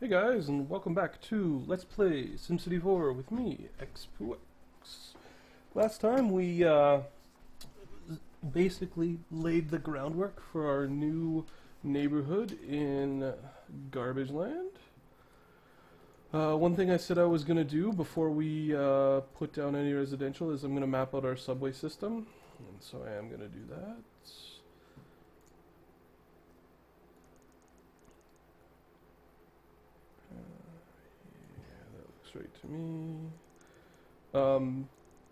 Hey guys, and welcome back to Let's Play SimCity 4 with me, X2X. Last time we basically laid the groundwork for our new neighborhood in Garbage Land. One thing I said I was going to do before we put down any residential is I'm going to map out our subway system, and so I am going to do that. Right to me.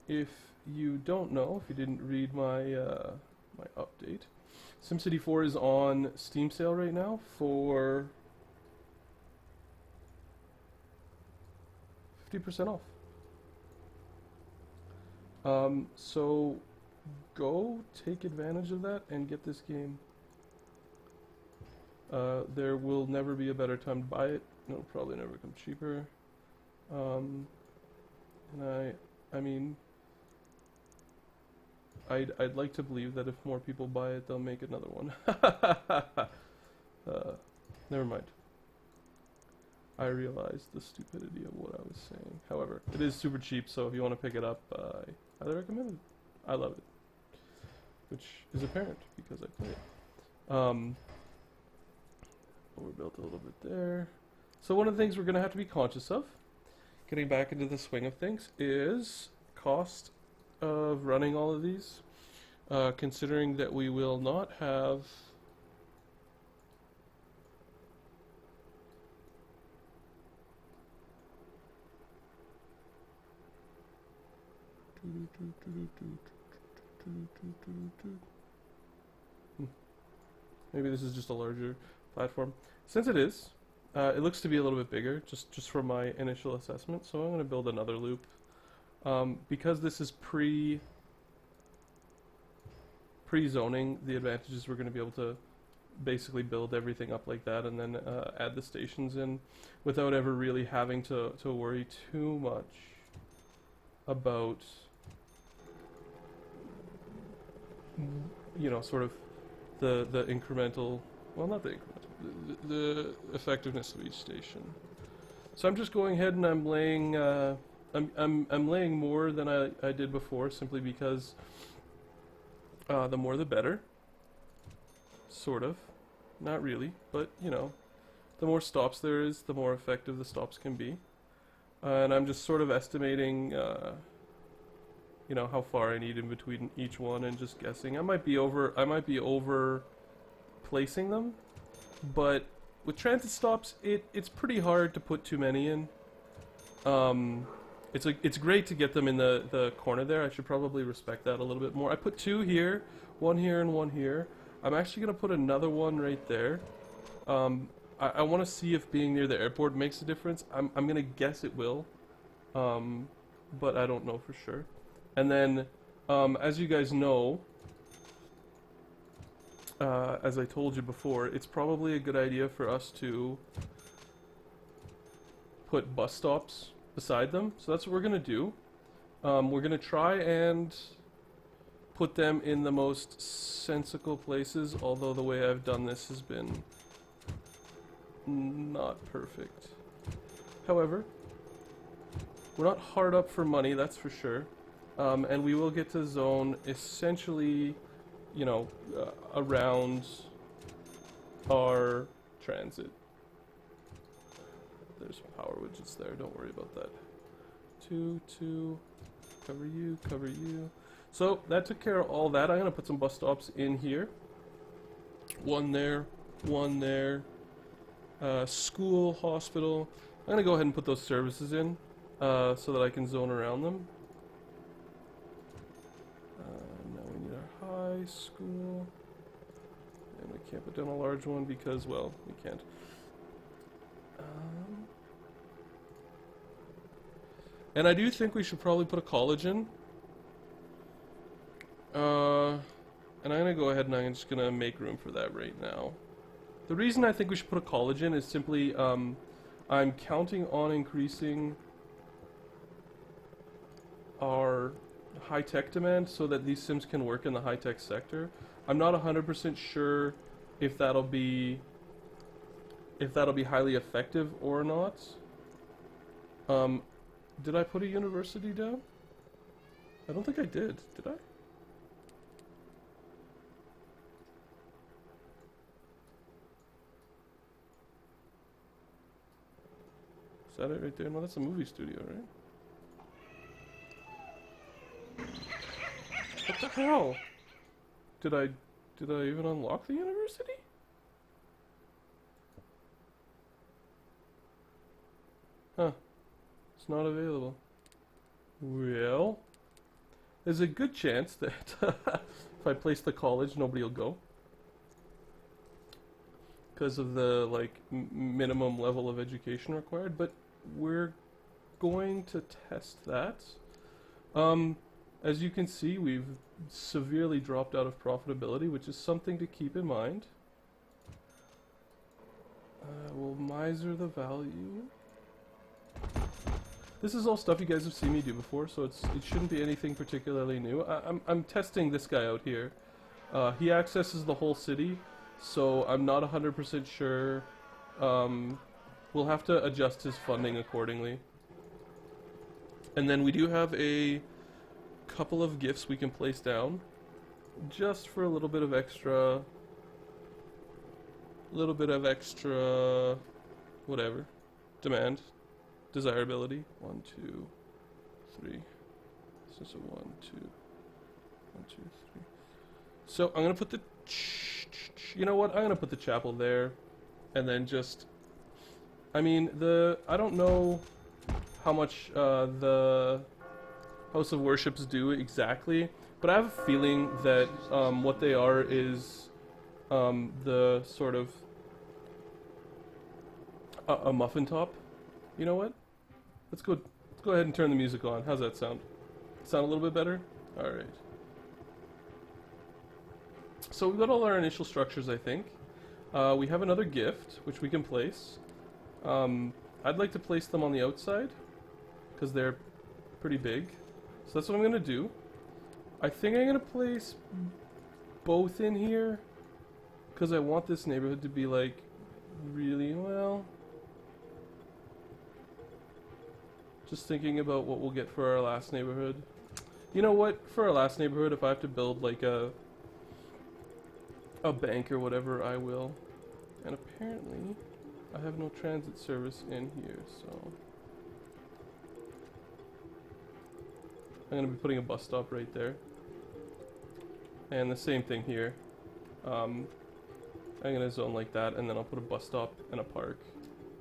If you don't know, if you didn't read my my update, SimCity 4 is on Steam sale right now for 50% off. So go take advantage of that and get this game. There will never be a better time to buy it. It'll probably never come cheaper. And I mean, I'd like to believe that if more people buy it, they'll make another one. Never mind. I realized the stupidity of what I was saying. However, it is super cheap, so if you want to pick it up, I highly recommend it. I love it. Which is apparent, because I play it. Overbuilt a little bit there. So one of the things we're going to have to be conscious of, getting back into the swing of things, is cost of running all of these, considering that we will not have maybe this is just a larger platform. Since it is, it looks to be a little bit bigger, just from my initial assessment, so I'm going to build another loop. Because this is pre-zoning, the advantage is we're going to be able to basically build everything up like that and then add the stations in without ever really having to worry too much about, you know, sort of the incremental, well, not the incremental, the effectiveness of each station. So I'm just going ahead and I'm laying I'm laying more than I did before, simply because the more the better. Sort of. Not really, but you know, the more stops there is, the more effective the stops can be. And I'm just sort of estimating you know, how far I need in between each one and just guessing. I might be over placing them, but with transit stops, it's pretty hard to put too many in. It's great to get them in the corner there. I should probably respect that a little bit more. I put two here, and one here. I'm actually going to put another one right there. I want to see if being near the airport makes a difference. I'm going to guess it will, but I don't know for sure. And then, as you guys know, as I told you before, it's probably a good idea for us to put bus stops beside them. So that's what we're going to do. We're going to try and put them in the most sensical places, although the way I've done this has been not perfect. However, we're not hard up for money, that's for sure. And we will get to zone essentially, you know, around our transit. There's power widgets there, don't worry about that. Two, cover you, cover you. So that took care of all that. I'm going to put some bus stops in here. One there, school, hospital. I'm going to go ahead and put those services in so that I can zone around them. Now we need our high school. And we can't put down a large one because, well, we can't. And I do think we should probably put a college in. And I'm going to go ahead and I'm just going to make room for that right now. The reason I think we should put a college in is simply I'm counting on increasing our high-tech demand so that these sims can work in the high-tech sector. I'm not 100% sure if that'll be if that'll be highly effective or not. Did I put a university down? I don't think I did. Did I? Is that it right there? No, that's a movie studio, right? What the hell? Did I even unlock the university? Huh. It's not available. Well, there's a good chance that if I place the college, nobody will go. Because of the, like, minimum level of education required, but we're going to test that. As you can see, we've severely dropped out of profitability, which is something to keep in mind. We'll miser the value. This is all stuff you guys have seen me do before, so it shouldn't be anything particularly new. I'm testing this guy out here. He accesses the whole city, so I'm not 100% sure. We'll have to adjust his funding accordingly. And then we do have a couple of gifts we can place down, just for a little bit of extra, whatever, demand. Desirability. 1, 2, 3. This is a 1, 2, 1, 2, 3. So I'm gonna put the. You know what? I'm gonna put the chapel there, and then just. I mean I don't know how much the House of Worships do exactly, but I have a feeling that what they are is the sort of a muffin top. You know what? Let's go ahead and turn the music on. How's that sound? Sound a little bit better? Alright. So we've got all our initial structures, I think. We have another gift, which we can place. I'd like to place them on the outside, because they're pretty big. So that's what I'm going to do. I think I'm going to place both in here, because I want this neighborhood to be, like, really, well... Just thinking about what we'll get for our last neighborhood. You know what? For our last neighborhood, if I have to build like a bank or whatever, I will. And apparently, I have no transit service in here, so I'm gonna be putting a bus stop right there. And the same thing here. I'm gonna zone like that, and then I'll put a bus stop and a park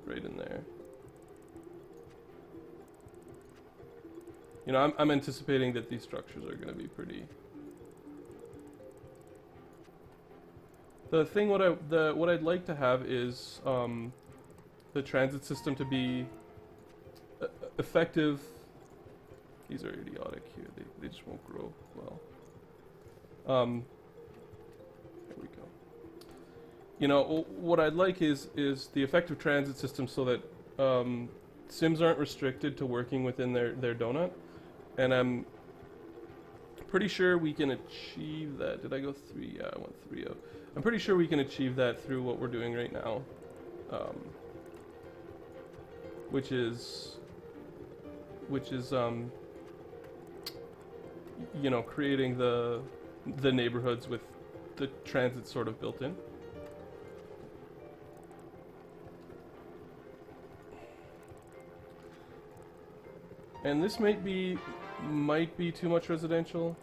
right in there. You know, I'm anticipating that these structures are going to be pretty. The thing, what I'd like to have is the transit system to be effective. These are idiotic here. They just won't grow well. There we go. You know, what I'd like is the effective transit system so that Sims aren't restricted to working within their donut. And I'm pretty sure we can achieve that. Did I go 3? Yeah, I went 3 out. I'm pretty sure we can achieve that through what we're doing right now. Which is you know, creating the neighborhoods with the transit sort of built in. And this might be too much residential.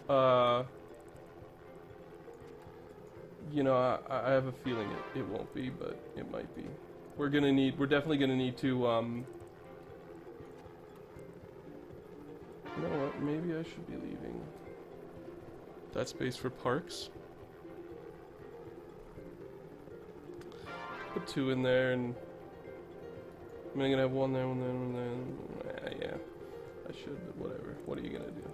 You know, I have a feeling it won't be, but it might be. We're definitely gonna need to, you know what, maybe I should be leaving that space for parks. Put 2 in there, and I'm gonna have 1 there, 1 there, 1 there. Yeah, I should, but whatever. What are you gonna do?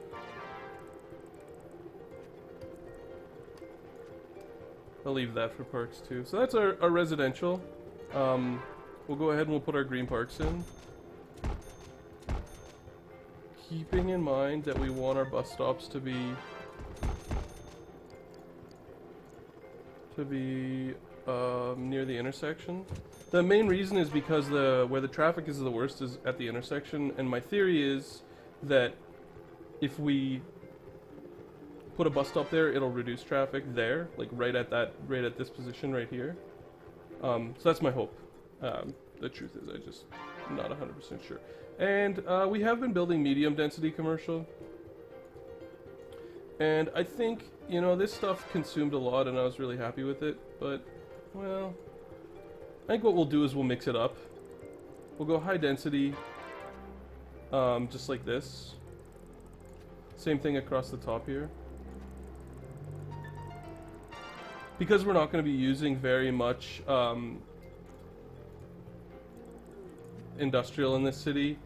I'll leave that for parks too. So that's our residential. We'll go ahead and we'll put our green parks in. Keeping in mind that we want our bus stops to be near the intersection. The main reason is because where the traffic is the worst is at the intersection, and my theory is that if we put a bus stop there, it'll reduce traffic there, like right at this position right here. So that's my hope. The truth is, I just not 100% sure. And we have been building medium density commercial, and I think, you know, this stuff consumed a lot, and I was really happy with it. But, well, I think what we'll do is we'll mix it up. We'll go high density, just like this. Same thing across the top here. Because we're not going to be using very much industrial in this city,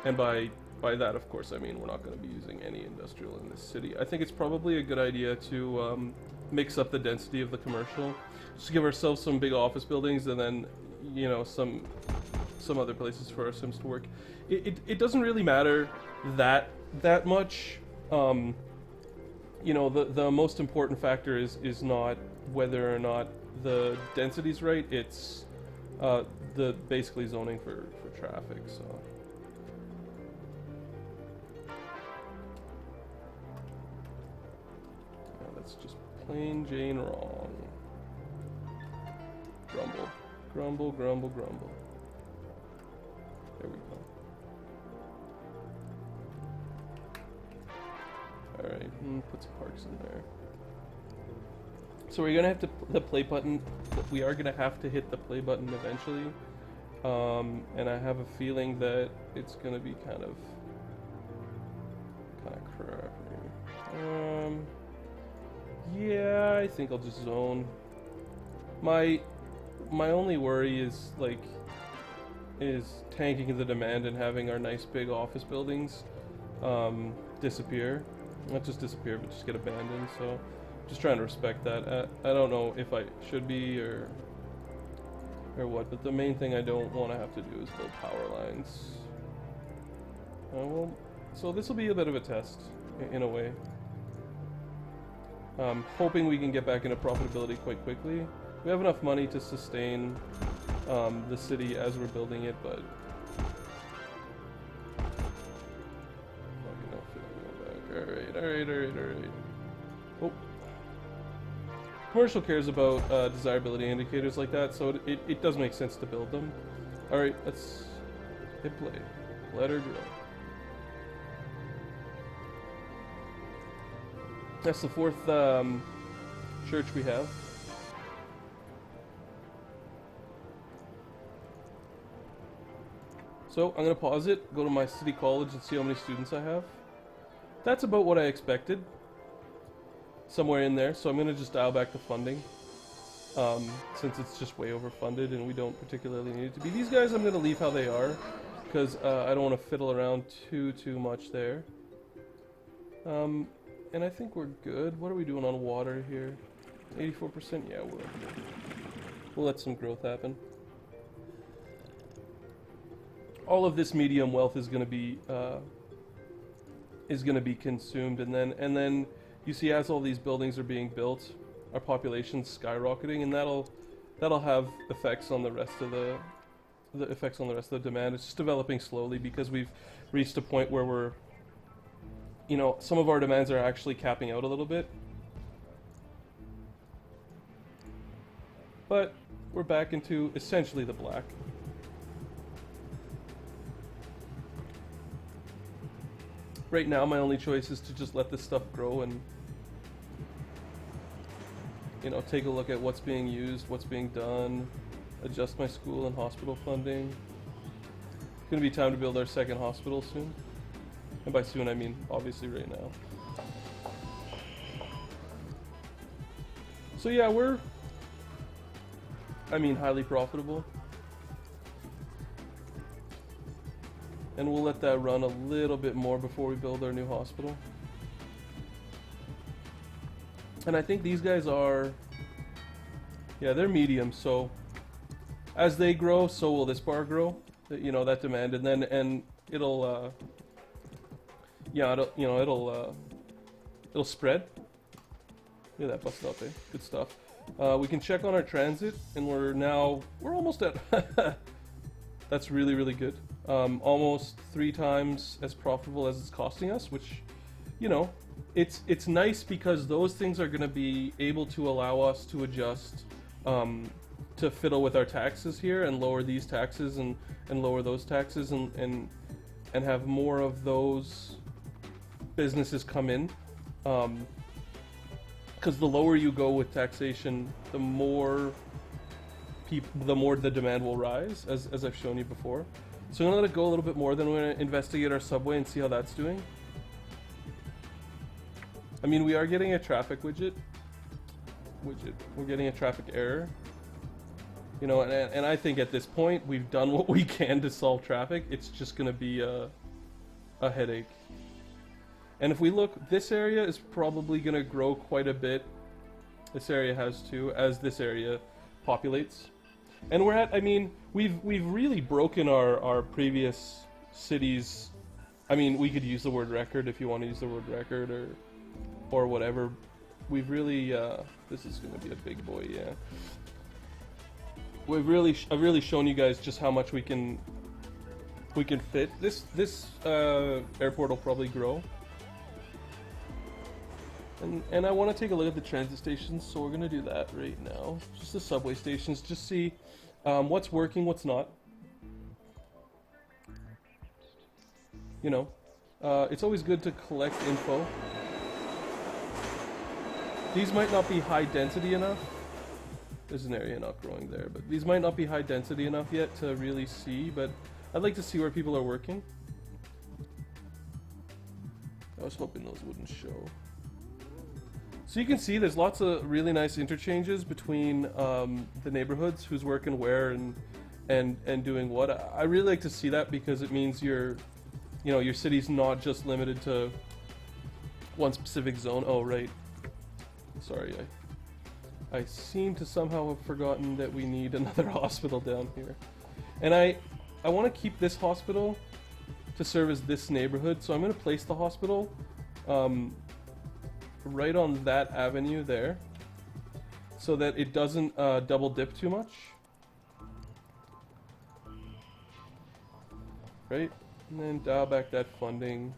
and by that, of course, I mean we're not going to be using any industrial in this city. I think it's probably a good idea to mix up the density of the commercial, just to give ourselves some big office buildings, and then, you know, some other places for our Sims to work. It doesn't really matter that much. You know, the most important factor is not whether or not the density's right. It's the basically zoning for traffic. So. That's just plain Jane wrong. Grumble. Grumble, grumble, grumble. There we go. Alright, put some parks in there. So we're gonna have to, the play button, we are gonna have to hit the play button eventually. And I have a feeling that it's gonna be kind of crappy. Yeah, I think I'll just zone. My only worry is tanking the demand and having our nice big office buildings disappear. Not just disappear, but just get abandoned. So just trying to respect that. I don't know if I should be or what, but the main thing I don't want to have to do is build power lines. Well, so this will be a bit of a test in a way. Hoping we can get back into profitability quite quickly. We have enough money to sustain the city as we're building it, but Alright. Oh. Commercial cares about desirability indicators like that, so it does make sense to build them. Alright, let's hit play. Let her go. That's the fourth church we have. So I'm going to pause it, go to my city college and see how many students I have. That's about what I expected. Somewhere in there, so I'm going to just dial back the funding. Since it's just way overfunded and we don't particularly need it to be. These guys I'm going to leave how they are, because I don't want to fiddle around too much there. And I think we're good. What are we doing on water here? 84%? Yeah, we'll let some growth happen. All of this medium wealth is going to be consumed, and then you see, as all these buildings are being built, our population's skyrocketing, and that'll have effects on the rest of the demand. It's just developing slowly because we've reached a point where we're, you know, some of our demands are actually capping out a little bit. But we're back into essentially the black. Right now, my only choice is to just let this stuff grow and, you know, take a look at what's being used, what's being done, adjust my school and hospital funding. It's gonna be time to build our second hospital soon. And by soon, I mean obviously right now. So yeah, we're, highly profitable. And we'll let that run a little bit more before we build our new hospital. And I think these guys are, yeah, they're medium, so as they grow, so will this bar grow, you know, that demand, and it'll, yeah, it'll spread. Look at that busted out there, good stuff. We can check on our transit, and we're almost at. That's really, really good. Almost 3 times as profitable as it's costing us, which, you know, it's nice because those things are going to be able to allow us to adjust, to fiddle with our taxes here and lower these taxes and lower those taxes and have more of those businesses come in. Because the lower you go with taxation, the more the demand will rise, as I've shown you before. So I'm gonna let it go a little bit more. Then we're gonna investigate our subway and see how that's doing. I mean, we are getting a traffic widget. We're getting a traffic error. You know, and I think at this point we've done what we can to solve traffic. It's just gonna be a headache. And if we look, this area is probably gonna grow quite a bit. This area has to, as this area populates. And we're at, I mean, we've really broken our previous cities. I mean, we could use the word record if you want to use the word record or whatever. We've really, this is going to be a big boy, yeah. I've really shown you guys just how much we can fit. This airport will probably grow. And I want to take a look at the transit stations, so we're going to do that right now. Just the subway stations, just see what's working, what's not. You know, it's always good to collect info. These might not be high density enough. There's an area not growing there, but these might not be high density enough yet to really see, but I'd like to see where people are working. I was hoping those wouldn't show. So you can see there's lots of really nice interchanges between the neighborhoods, who's working where and doing what. I really like to see that because it means your city's not just limited to one specific zone. Oh right, sorry, I seem to somehow have forgotten that we need another hospital down here, and I want to keep this hospital to serve as this neighborhood, so I'm going to place the hospital right on that avenue there, so that it doesn't double dip too much. Right? And then dial back that funding.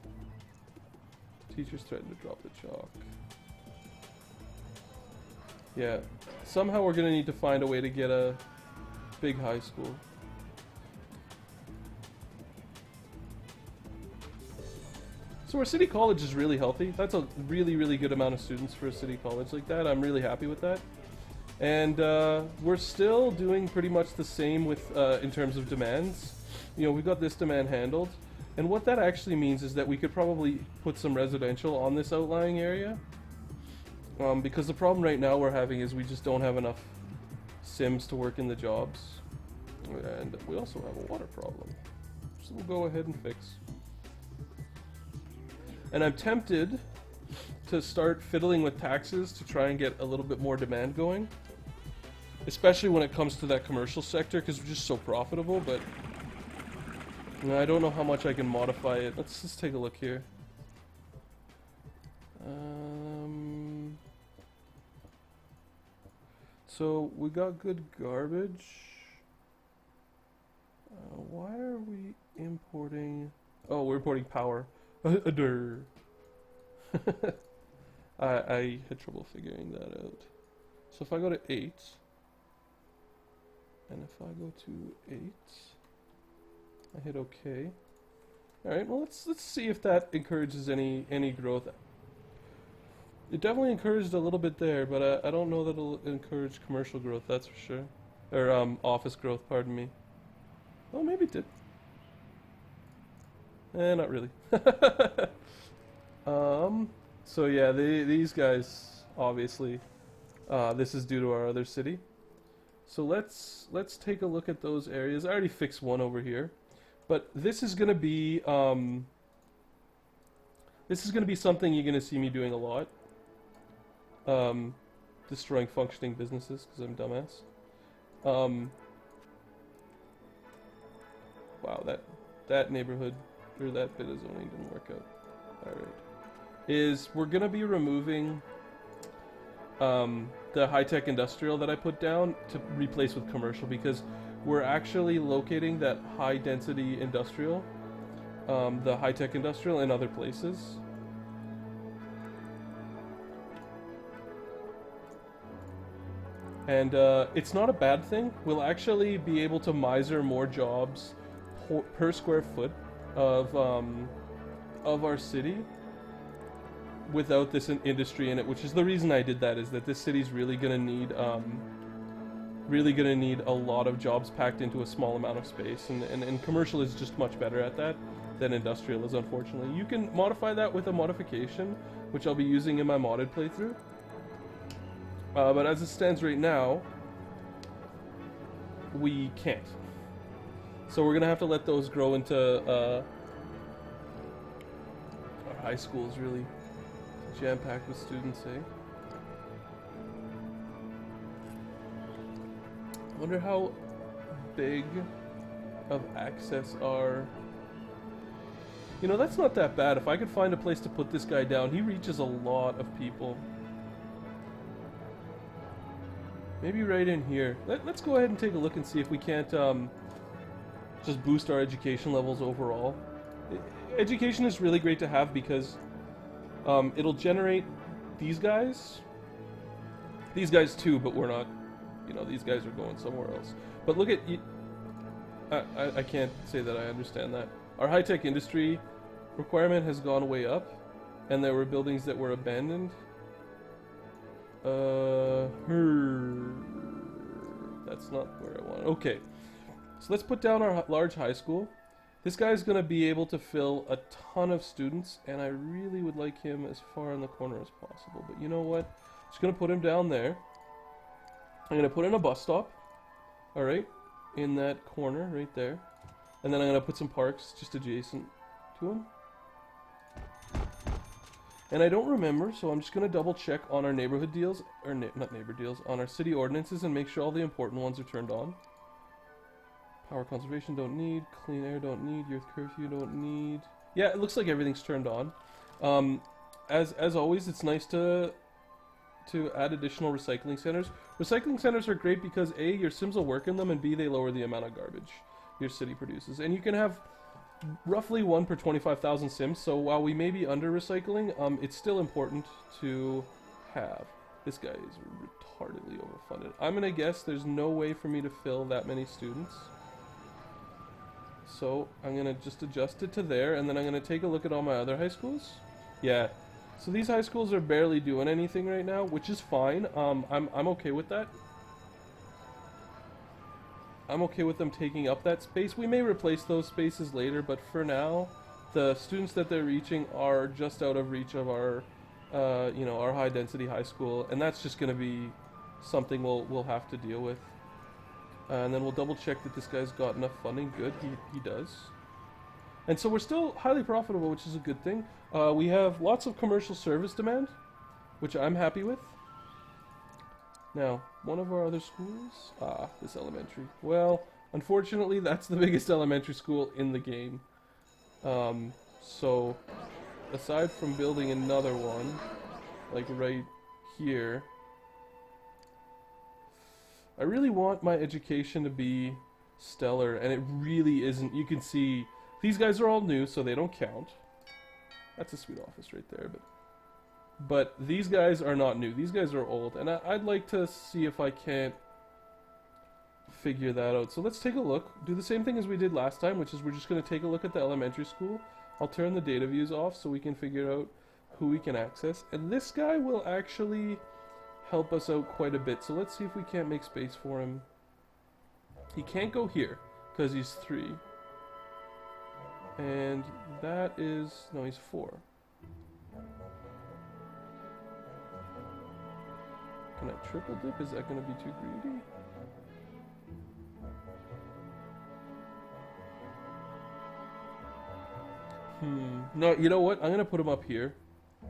Teachers threaten to drop the chalk. Yeah. Somehow we're gonna need to find a way to get a big high school. So our city college is really healthy. That's a really, really good amount of students for a city college like that. I'm really happy with that. And we're still doing pretty much the same with in terms of demands. You know, we've got this demand handled. And what that actually means is that we could probably put some residential on this outlying area. Because the problem right now we're having is we just don't have enough Sims to work in the jobs. And we also have a water problem. So we'll go ahead and fix. And I'm tempted to start fiddling with taxes to try and get a little bit more demand going. Especially when it comes to that commercial sector, because we're just so profitable, but you know, I don't know how much I can modify it. Let's just take a look here. So we got good garbage. Why are we importing? Oh, we're importing power. I had trouble figuring that out. So if I go to 8, and if I go to 8, I hit OK. All right. Well, let's see if that encourages any growth. It definitely encouraged a little bit there, but I don't know that it'll encourage commercial growth. That's for sure, or office growth. Pardon me. Oh, maybe it did. Not really. So yeah, these guys, obviously, this is due to our other city. So let's take a look at those areas. I already fixed one over here, but this is gonna be something you're gonna see me doing a lot. Destroying functioning businesses because I'm dumbass. Wow, that neighborhood. Or that bit of zoning didn't work out. Alright. We're gonna be removing the high-tech industrial that I put down to replace with commercial, because we're actually locating that high-density industrial, the high-tech industrial, in other places. And it's not a bad thing. We'll actually be able to miser more jobs per square foot of our city without this industry in it, which is the reason I did that, is that this city's really gonna need a lot of jobs packed into a small amount of space, and commercial is just much better at that than industrial is, unfortunately. You can modify that with a modification, which I'll be using in my modded playthrough. But as it stands right now, we can't. So we're gonna have to let those grow into our high school is really jam-packed with students, eh? I wonder how big of access are... You know, that's not that bad. If I could find a place to put this guy down, he reaches a lot of people. Maybe right in here. Let's go ahead and take a look and see if we can't just boost our education levels overall. Education is really great to have because it'll generate these guys too, but we're not, you know, these guys are going somewhere else. But look at, I can't say that I understand that. Our high-tech industry requirement has gone way up, and there were buildings that were abandoned. That's not where I want. Okay, so let's put down our large high school. This guy's gonna be able to fill a ton of students, and I really would like him as far in the corner as possible. But you know what? Just gonna put him down there. I'm gonna put in a bus stop. All right, in that corner right there, and then I'm gonna put some parks just adjacent to him. And I don't remember, so I'm just going to double check on our neighborhood deals, or not neighbor deals, on our city ordinances and make sure all the important ones are turned on. Power conservation don't need, clean air don't need, youth curfew don't need. Yeah, it looks like everything's turned on. As always, it's nice to add additional recycling centers. Recycling centers are great because A, your Sims will work in them, and B, they lower the amount of garbage your city produces. And you can have roughly 1 per 25,000 Sims, so while we may be under recycling, it's still important to have. This guy is retardedly overfunded. I'm gonna guess there's no way for me to fill that many students. So I'm gonna just adjust it to there, and then I'm gonna take a look at all my other high schools. Yeah, so these high schools are barely doing anything right now, which is fine. I'm okay with that. I'm okay with them taking up that space. We may replace those spaces later, but for now, the students that they're reaching are just out of reach of our, you know, our high-density high school, and that's just going to be something we'll have to deal with. And then we'll double-check that this guy's got enough funding. Good, he does. And so we're still highly profitable, which is a good thing. We have lots of commercial service demand, which I'm happy with. Now, one of our other schools? This elementary. Well, unfortunately, that's the biggest elementary school in the game. So, aside from building another one, like right here, I really want my education to be stellar, and it really isn't. You can see, these guys are all new, so they don't count. That's a sweet office right there, but these guys are not new. These guys are old, and I'd like to see if I can't figure that out. So let's take a look. Do the same thing as we did last time, which is we're just going to take a look at the elementary school. I'll turn the data views off so we can figure out who we can access. And this guy will actually help us out quite a bit. So let's see if we can't make space for him. He can't go here because he's 3. And that is... no, he's 4. Can I triple dip? Is that going to be too greedy? No, you know what? I'm going to put him up here. I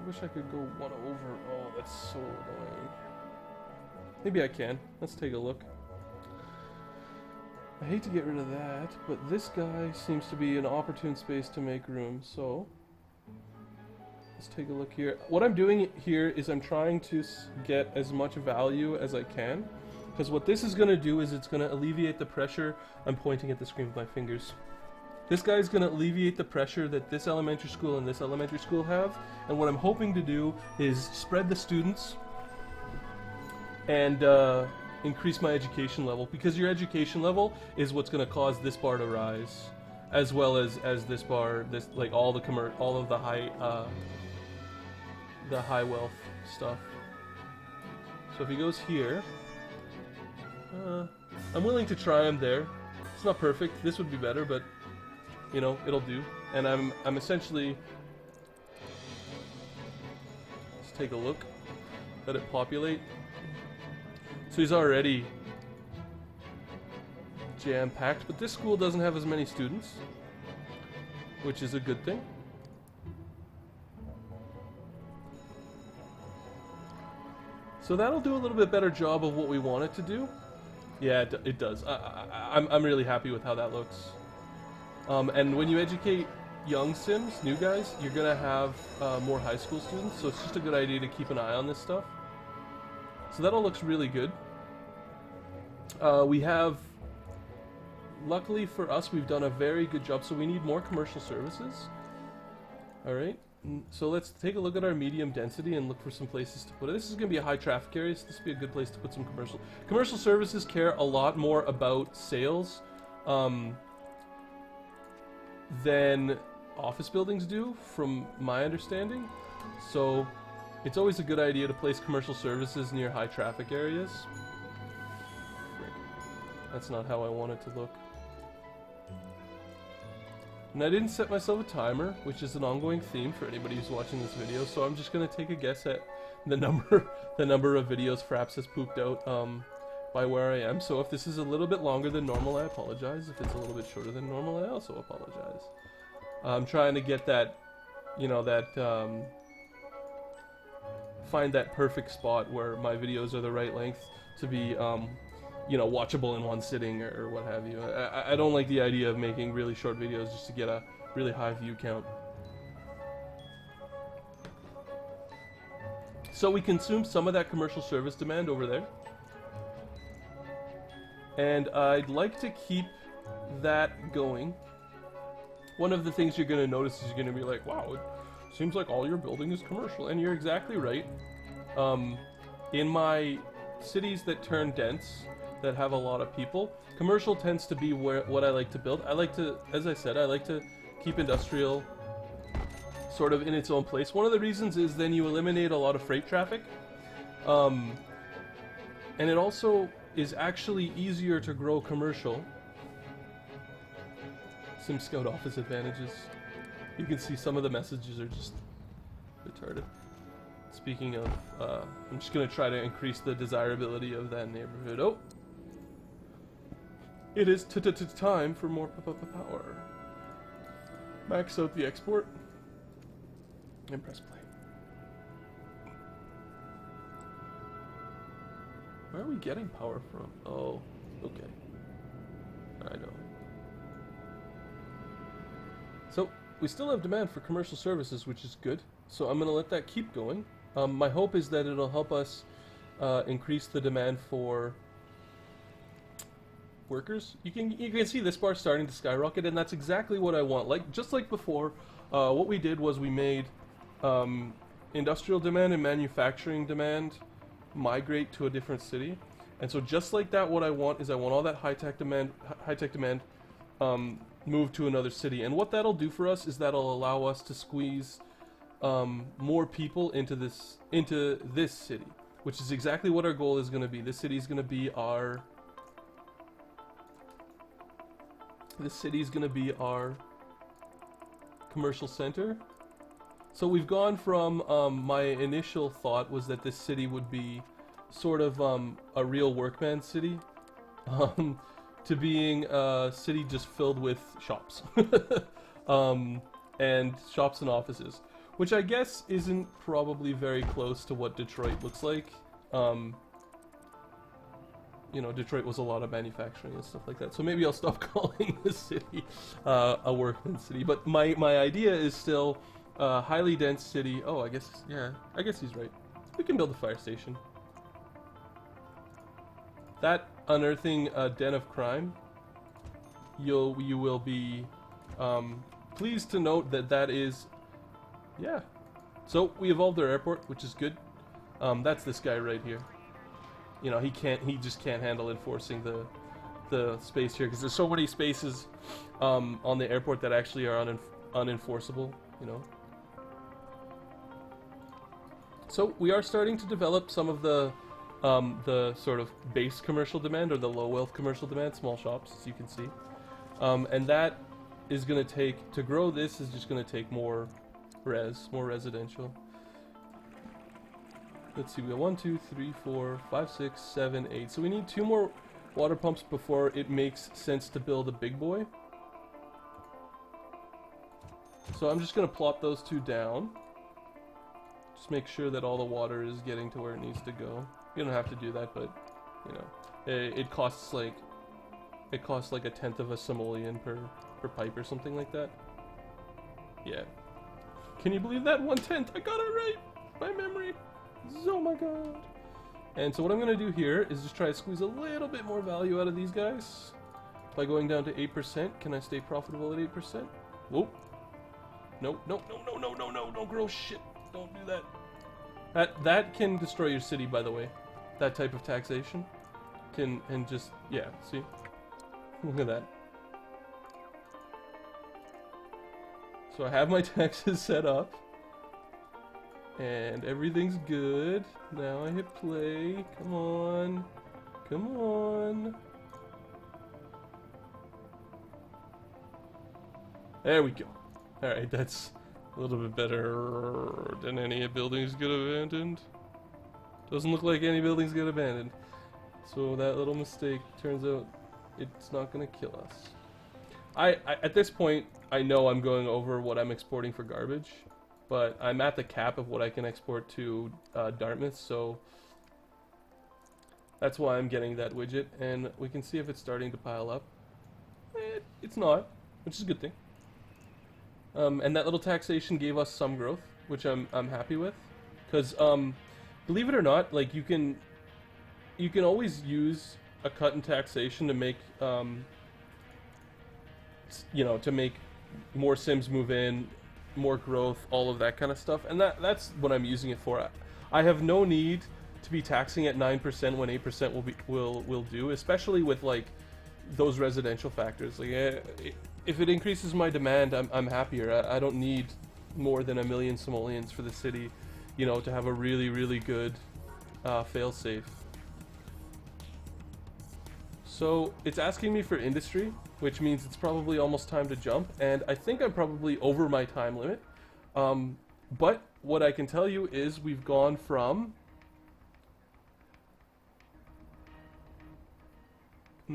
wish I could go 1 over. Oh, that's so annoying. Maybe I can. Let's take a look. I hate to get rid of that, but this guy seems to be an opportune space to make room, so... let's take a look here. What I'm doing here is I'm trying to get as much value as I can, because what this is going to do is it's going to alleviate the pressure. I'm pointing at the screen with my fingers. This guy is going to alleviate the pressure that this elementary school and this elementary school have, and what I'm hoping to do is spread the students and increase my education level, because your education level is what's going to cause this bar to rise, as well as this bar, this like all of the high wealth stuff. So if he goes here, I'm willing to try him there. It's not perfect. This would be better, but you know, it'll do. And I'm essentially, let's take a look. Let it populate. So he's already jam-packed, but this school doesn't have as many students, which is a good thing. So that'll do a little bit better job of what we want it to do. Yeah, it does. I'm really happy with how that looks. And when you educate young Sims, new guys, you're gonna have more high school students, so it's just a good idea to keep an eye on this stuff. So that all looks really good. We have, luckily for us, we've done a very good job, so we need more commercial services. Alright, so let's take a look at our medium density and look for some places to put it. This is going to be a high traffic area, so this would be a good place to put some commercial. Commercial services care a lot more about sales than office buildings do, from my understanding. So it's always a good idea to place commercial services near high traffic areas. That's not how I want it to look. And I didn't set myself a timer, which is an ongoing theme for anybody who's watching this video, so I'm just going to take a guess at the number of videos Fraps has pooped out by where I am. So if this is a little bit longer than normal, I apologize. If it's a little bit shorter than normal, I also apologize. I'm trying to get that, you know, find that perfect spot where my videos are the right length to be, you know, watchable in one sitting or what have you. I don't like the idea of making really short videos just to get a really high view count. So we consume some of that commercial service demand over there. And I'd like to keep that going. One of the things you're going to notice is you're going to be like, wow, it seems like all your building is commercial. And you're exactly right. In my cities that turn dense, that have a lot of people, commercial tends to be what I like to build. I like to, as I said, I like to keep industrial sort of in its own place. One of the reasons is then you eliminate a lot of freight traffic. And it also is actually easier to grow commercial. Sim Scout office advantages. You can see some of the messages are just retarded. Speaking of, I'm just going to try to increase the desirability of that neighborhood. Oh! It is time for more power. Max out the export. And press play. Where are we getting power from? Oh, okay. I know. So, we still have demand for commercial services, which is good. So I'm going to let that keep going. My hope is that it'll help us increase the demand for workers. You can see this bar starting to skyrocket, and that's exactly what I want. Like just like before, what we did was we made industrial demand and manufacturing demand migrate to a different city. And so just like that, what I want is I want all that high-tech demand move to another city. And what that'll do for us is that'll allow us to squeeze more people into this city, which is exactly what our goal is going to be. This city is going to be our commercial center. So we've gone from my initial thought was that this city would be sort of a real workman city, to being a city just filled with shops and shops and offices, which I guess isn't probably very close to what Detroit looks like. You know, Detroit was a lot of manufacturing and stuff like that, so maybe I'll stop calling the city a workman city. But my idea is still highly dense city. Oh, I guess, yeah, I guess he's right. We can build a fire station. That unearthing a den of crime, you will be pleased to note that that is, yeah. So we evolved our airport, which is good. That's this guy right here. You know, he just can't handle enforcing the space here because there's so many spaces on the airport that actually are unenforceable. You know. So we are starting to develop some of the sort of base commercial demand or the low wealth commercial demand, small shops, as you can see, and that is going to take, to grow this is just going to take more residential. Let's see, we got 1, 2, 3, 4, 5, 6, 7, 8. So we need 2 more water pumps before it makes sense to build a big boy. So I'm just going to plop those 2 down. Just make sure that all the water is getting to where it needs to go. You don't have to do that, but you know, it costs like a 1/10 of a simoleon per pipe or something like that. Yeah. Can you believe that? 1/10. I got it right by memory. Oh my god. And so what I'm gonna do here is just try to squeeze a little bit more value out of these guys by going down to 8%. Can I stay profitable at 8%? Whoop. Nope. No. Don't grow shit. Don't do that. That can destroy your city, by the way. That type of taxation can, and just, yeah, see? Look at that. So I have my taxes set up. And everything's good. Now I hit play. Come on. Come on. There we go. Alright, that's a little bit better than any buildings get abandoned. Doesn't look like any buildings get abandoned. So that little mistake turns out it's not gonna kill us. I at this point I know I'm going over what I'm exporting for garbage, but I'm at the cap of what I can export to Dartmouth, so that's why I'm getting that widget, and we can see if it's starting to pile up. It's not, which is a good thing. And that little taxation gave us some growth, which I'm happy with, because believe it or not, like you can always use a cut in taxation to make you know, to make more Sims move in, more growth, all of that kind of stuff, and that's what I'm using it for. I have no need to be taxing at 9% when 8% will do, especially with like those residential factors. Like if it increases my demand, I'm happier. I don't need more than 1 million simoleons for the city, you know, to have a really good fail-safe. So it's asking me for industry, which means it's probably almost time to jump, and I think I'm probably over my time limit. But what I can tell you is we've gone from I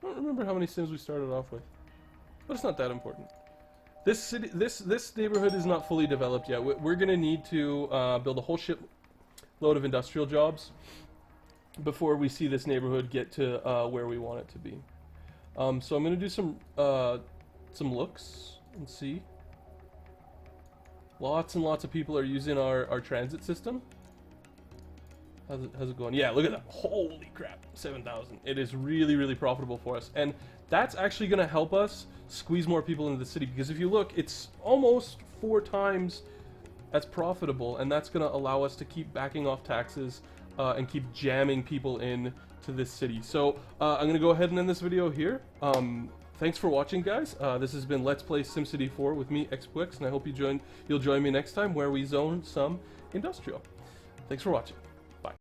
don't remember how many Sims we started off with, but it's not that important. This city, this neighborhood is not fully developed yet. We're gonna need to build a whole shitload of industrial jobs before we see this neighborhood get to where we want it to be. So I'm gonna do some looks and see. Lots and lots of people are using our transit system. How's it going? Yeah, look at that. Holy crap, 7,000. It is really profitable for us. And that's actually going to help us squeeze more people into the city, because if you look, it's almost 4 times as profitable, and that's going to allow us to keep backing off taxes and keep jamming people in to this city. So I'm going to go ahead and end this video here. Thanks for watching, guys. This has been Let's Play SimCity 4 with me, Xpwix, and I hope you'll join me next time where we zone some industrial. Thanks for watching.